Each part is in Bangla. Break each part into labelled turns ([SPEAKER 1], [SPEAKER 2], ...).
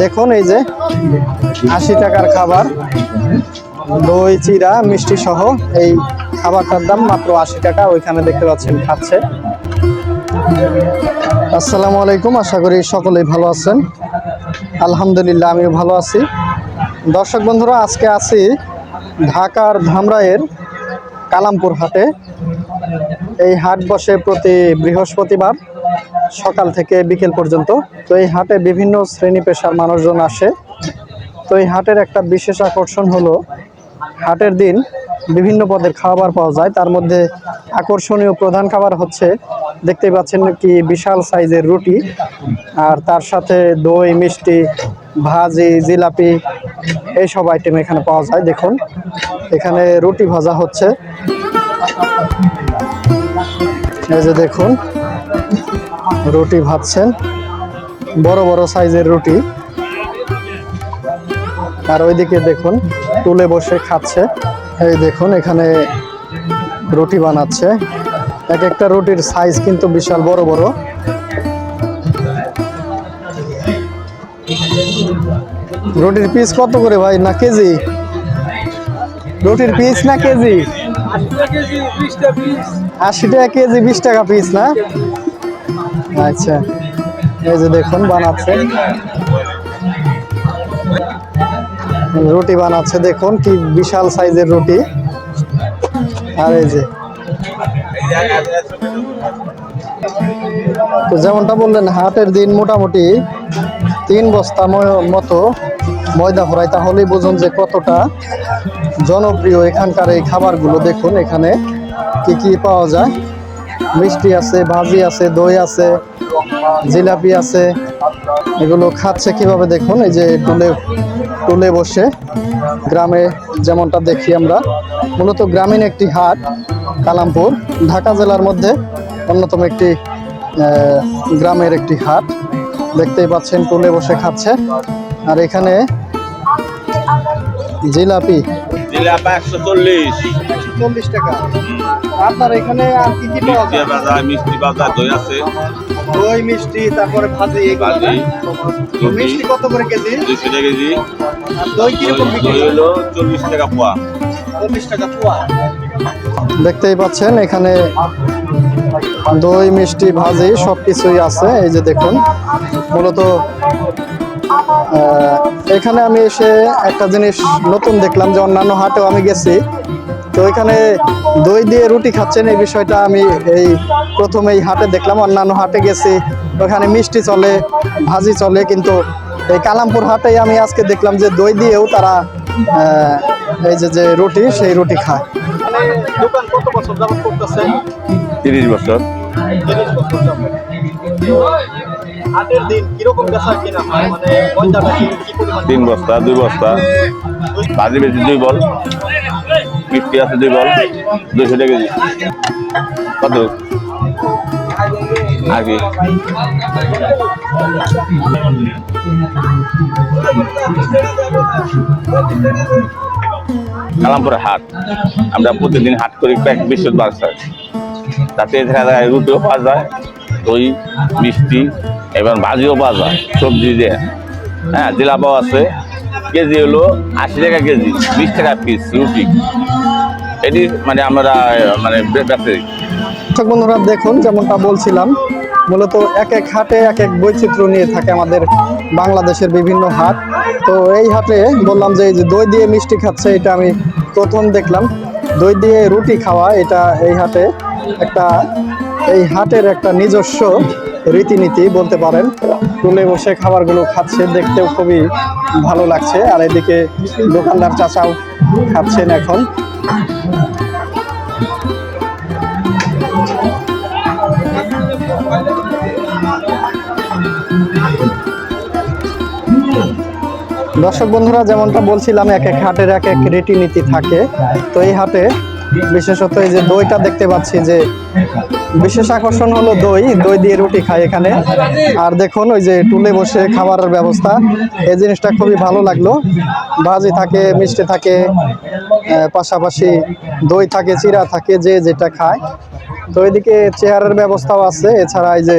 [SPEAKER 1] দেখুন এই যে 80 টাকার খাবার, দই চিড়া মিষ্টি সহ এই খাবারটার দাম মাত্র 80 টাকা। ওইখানে দেখতে পাচ্ছেন খাচ্ছে। আসসালামু আলাইকুম, আশা করি সকলেই ভালো আছেন। আলহামদুলিল্লাহ আমিও ভালো আছি। দর্শক বন্ধুরা, আজকে আছি ঢাকার ধামরাইয়ের কালামপুর হাটে। এই হাট বসে প্রতি বৃহস্পতিবার সকাল থেকে বিকেল পর্যন্ত। তো এই হাটে বিভিন্ন শ্রেণী পেশার মানুষজন আসে। তো এই হাটের একটা বিশেষ আকর্ষণ হলো হাটের দিন বিভিন্ন পদের খাবার পাওয়া যায়। তার মধ্যে আকর্ষণীয় প্রধান খাবার হচ্ছে, দেখতেই পাচ্ছেন কি বিশাল সাইজের রুটি, আর তার সাথে দই মিষ্টি ভাজি জিলাপি এইসব আইটেম এখানে পাওয়া যায়। দেখুন এখানে রুটি ভাজা হচ্ছে, এই যে দেখুন রুটি ভাজছেন, বড় বড় সাইজের রুটি। আর ওইদিকে দেখুন টুলে বসে খাচ্ছে। এই দেখুন এখানে রুটি বানাচ্ছে, এক একটা রুটির সাইজ কিন্তু বিশাল বড় বড়। রুটির পিস কত করে ভাই, না কেজি? রুটির পিস না কেজি? 80 টাকা কেজি, 20 টাকা পিস না? আচ্ছা, এই যে দেখুন বানাচ্ছে, রুটি বানাচ্ছে। দেখুন কি বিশাল সাইজের রুটি। আর এই যে তো যেমনটা বললেন, হাটের দিন মোটামুটি 3 বস্তা মতো ময়দা ভরাই, তাহলেই বুঝুন যে কতটা জনপ্রিয় এখানকার এই খাবারগুলো। দেখুন এখানে কি কি পাওয়া যায়, মিষ্টি আছে, ভাজি আছে, দই আছে, জিলাপি আছে। এগুলো খাচ্ছে কিভাবে দেখুন, এই যে টুলে বসে। গ্রামে যেমনটা দেখি আমরা, মূলত গ্রামীণ একটি হাট কালামপুর, ঢাকা জেলার মধ্যে অন্যতম একটি গ্রামের একটি হাট। দেখতেই পাচ্ছেন টুলে বসে খাচ্ছে। আর এখানে জিলাপি 140 টাকা। আপনার এখানে আর কি কি পাওয়া যায়?
[SPEAKER 2] মিষ্টি বাজার, দই আছে,
[SPEAKER 1] দই মিষ্টি, তারপরে ভাজি। মিষ্টি কত করে কেজি?
[SPEAKER 2] 200 টাকা কেজি।
[SPEAKER 1] আর দই কিরকম বিক্রি?
[SPEAKER 2] দই হলো 40 টাকা পোয়া।
[SPEAKER 1] 40 টাকা পোয়া। দেখতেই পাচ্ছেন এখানে দই মিষ্টি ভাজি সবকিছুই আছে। এই যে দেখুন, মূলত এখানে আমি এসে একটা জিনিস নতুন দেখলাম, যে অন্যান্য হাটেও আমি গেছি, তো এখানে দই দিয়ে রুটি খাচ্ছেন, এই বিষয়টা আমি এই প্রথম এই হাটে দেখলাম। অন্যান্য হাটে গেছি ওখানে মিষ্টি চলে, ভাজি চলে, কিন্তু এই কালামপুর হাটেই আমি আজকে দেখলাম যে দই দিয়েও তারা এই যে রুটি, সেই রুটি খায়। দোকান কত বছর যাবত করতেছেন?
[SPEAKER 2] 30 বছর।
[SPEAKER 1] হাটের দিন কিরকম বেচা কিনা হয়? মানে ময়দাটা কি পরিমাণ?
[SPEAKER 2] 3 বস্তা 2 বস্তা ভাজি বেশি, 2 বল মিষ্টি আছে, 2 বল 200 টাকা কেজি। কত আগে কালামপুরের হাট, আমরা প্রতিদিন হাট করি প্রায় বৃহস্পতিবার। তাতে দেখা যায় রুটিও পাওয়া যায়, দই মিষ্টি, এবার ভাজিও পাওয়া যায় সবজি দিয়ে। হ্যাঁ, জিলাপাও আছে। কেজি হলো 80 টাকা কেজি, 20 টাকা পিস রুটি। এটি মানে আমরা মানে বেচে।
[SPEAKER 1] বন্ধুরা দেখুন, যেমনটা বলছিলাম, মূলত এক এক হাটে এক এক বৈচিত্র্য নিয়ে থাকে আমাদের বাংলাদেশের বিভিন্ন হাট। তো এই হাটে বললাম যে এই যে দই দিয়ে মিষ্টি খাচ্ছে, এটা আমি প্রথম দেখলাম। দই দিয়ে রুটি খাওয়া, এটা এই হাটে এই হাটের একটা নিজস্ব রীতিনীতি বলতে পারেন। টুলে বসে খাবারগুলো খাচ্ছে, দেখতেও খুবই ভালো লাগছে। আর এদিকে দোকানদার চাচাও খাচ্ছেন এখন। দর্শক বন্ধুরা, যেমনটা বলছিলাম, এক এক হাটের এক এক রীতিনীতি থাকে। তো এই হাটে বিশেষত এই যে দইটা দেখতে পাচ্ছি যে বিশেষ আকর্ষণ হলো দই, দই দিয়ে রুটি খায় এখানে। আর দেখুন ওই যে টুলে বসে খাবারের ব্যবস্থা, এই জিনিসটা খুবই ভালো লাগলো। ভাজি থাকে, মিষ্টি থাকে, পাশাপাশি দই থাকে, চিড়া থাকে, যে যেটা খায়। তো এদিকে চেয়ারের ব্যবস্থাও আছে, এছাড়া এই যে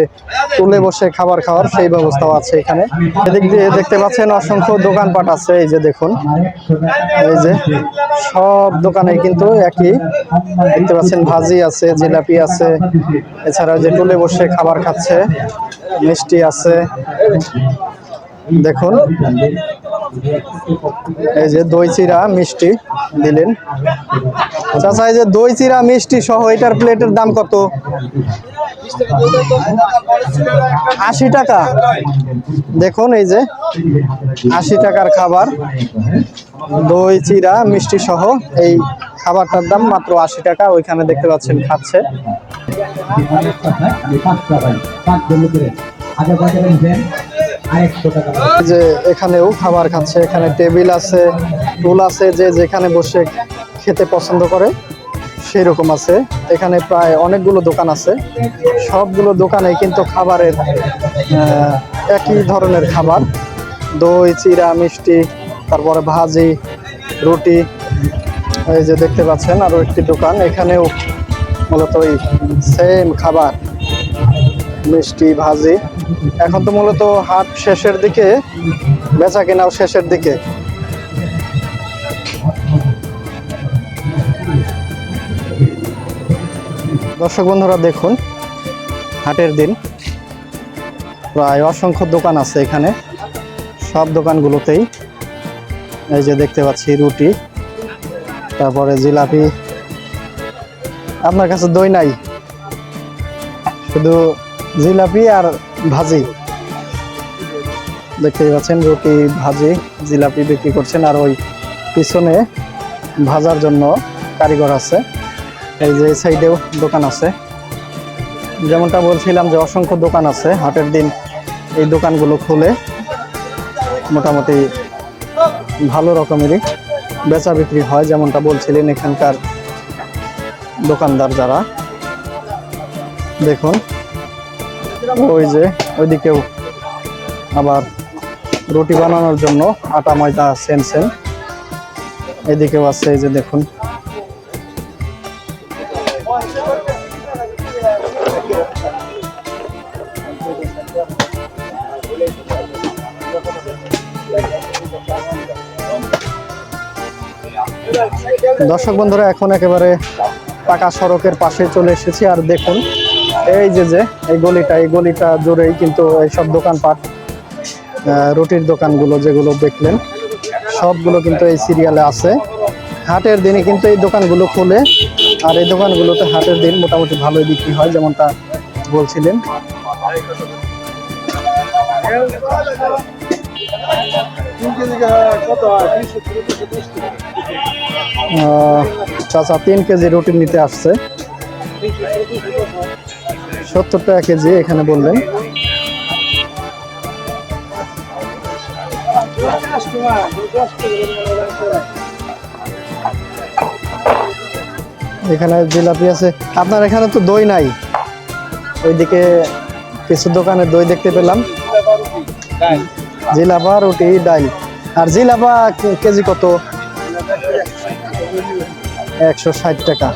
[SPEAKER 1] টুলে বসে খাবার খাওয়ার সেই ব্যবস্থাও আছে এখানে। এদিক দিয়ে দেখতে পাচ্ছেন অসংখ্য দোকানপাট আছে, এই যে দেখুন, এই যে সব দোকানে কিন্তু একই দেখতে পাচ্ছেন, ভাজি আছে, জিলাপি আছে, এছাড়া যে টুলে বসে খাবার খাচ্ছে, মিষ্টি আছে। দেখুন এই যে দই চিড়া মিষ্টি দিলেন। চাচা এই যে দই চিড়া মিষ্টি সহ এটার প্লেটের দাম কত? 80 টাকা। দেখুন এই যে 80 টাকার খাবার, দই চিড়া মিষ্টি সহ এই খাবারটার দাম মাত্র 80 টাকা। ওইখানে দেখতে পাচ্ছেন খাচ্ছে। যে এখানেও খাবার খাচ্ছে, এখানে টেবিল আছে, টুল আছে, যে যেখানে বসে খেতে পছন্দ করে সেই রকম আছে। এখানে প্রায় অনেকগুলো দোকান আছে, সবগুলো দোকানে কিন্তু খাবারের একই ধরনের খাবার, দই চিড়া মিষ্টি, তারপরে ভাজি রুটি। এই যে দেখতে পাচ্ছেন আরো একটি দোকান, এখানেও মূলত ওই সেম খাবার, মিষ্টি ভাজি। এখন তো মূলত হাট শেষের দিকে, বেচা কেনাও শেষের দিকে। দর্শক বন্ধুরা দেখুন, হাটের দিন প্রায় অসংখ্য দোকান আছে এখানে, সব দোকানগুলোতেই এই যে দেখতে পাচ্ছি রুটি, তারপরে জিলাপি। আপনার কাছে দই নাই, শুধু জিলাপি আর ভাজি দেখতেই পাচ্ছেন, রুটি ভাজি জিলাপি বিক্রি করছেন। আর ওই পিছনে ভাজার জন্য কারিগর আছে। এই যে সাইডেও দোকান আছে, যেমনটা বলছিলাম যে অসংখ্য দোকান আছে হাটের দিন। এই দোকানগুলো খুলে মোটামুটি ভালো রকমেরই বেচা বিক্রি হয়, যেমনটা বলছিলেন এখানকার দোকানদার যারা। দেখুন ওই যে ওইদিকেও আবার রুটি বানানোর জন্য আটা ময়দা সেম সেম, এদিকেও আছে। এই যে দেখুন দর্শক বন্ধুরা, এখন একেবারে পাকা সড়কের পাশে চলে এসেছি। আর দেখুন এই যে এই গলিটা জুড়েই কিন্তু এইসব দোকানপাট, রুটির দোকানগুলো যেগুলো দেখলেন সবগুলো কিন্তু এই সিরিয়ালে আছে। হাটের দিনে কিন্তু এই দোকানগুলো খোলে, আর এই দোকানগুলোতে হাটের দিন মোটামুটি ভালোই বিক্রি হয়, যেমনটা বলছিলেন। চাচা 3 কেজি রুটি নিতে আসছে, 70 টাকা কেজি এখানে বললেন। এখানে জিলাপি আছে। আপনার এখানে তো দই নাই, ওইদিকে কিছু দোকানে দই দেখতে পেলাম। জিলাপা রুটি ডাল। আর জিলাপা কেজি কত? 160 টাকা।